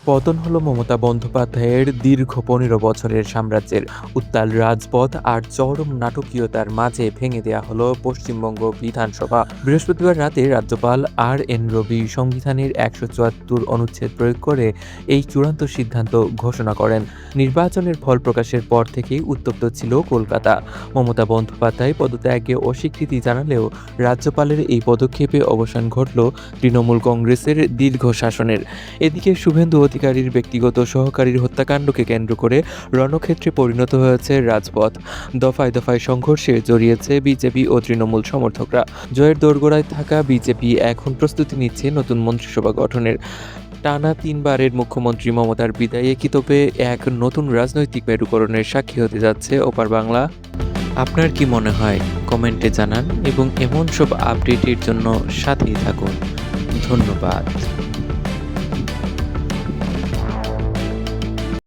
পতন হলো মমতা বন্দ্যোপাধ্যায়ের দীর্ঘ ১৫ বছরের সাম্রাজ্যের। উত্তাল রাজপথ আর চরম নাটকীয়তার মাঝে ভেঙে দেয়া হলো পশ্চিমবঙ্গ বিধানসভা। বৃহস্পতিবার রাতে রাজ্যপাল আর.এন. রবি সংবিধানের ১৭৪ অনুচ্ছেদ প্রয়োগ করে এই চূড়ান্ত সিদ্ধান্ত ঘোষণা করেন। নির্বাচনের ফল প্রকাশের পর থেকেই উত্তপ্ত ছিল কলকাতা। মমতা বন্দ্যোপাধ্যায় পদত্যাগে অস্বীকৃতি জানালেও রাজ্যপালের এই পদক্ষেপে অবসান ঘটল তৃণমূল কংগ্রেসের দীর্ঘ শাসনের। এদিকে শুভেন্দু অধিকারীর ব্যক্তিগত সহকারীর হত্যাকাণ্ডকে কেন্দ্র করে রণক্ষেত্রে পরিণত হয়েছে রাজপথ। দফায় দফায় সংঘর্ষে জড়িয়েছে বিজেপি ও তৃণমূল সমর্থকরা। জয়ের দোরগোড়ায় থাকা বিজেপি এখন প্রস্তুতি নিচ্ছে নতুন মন্ত্রিসভা গঠনের। টানা ৩বারের মুখ্যমন্ত্রী মমতার বিদায়ে কি তবে এক নতুন রাজনৈতিক মেরুকরণের সাক্ষী হতে যাচ্ছে ওপার বাংলা? আপনার কি মনে হয় কমেন্টে জানান এবং এমন সব আপডেটের জন্য সাথেই থাকুন। ধন্যবাদ।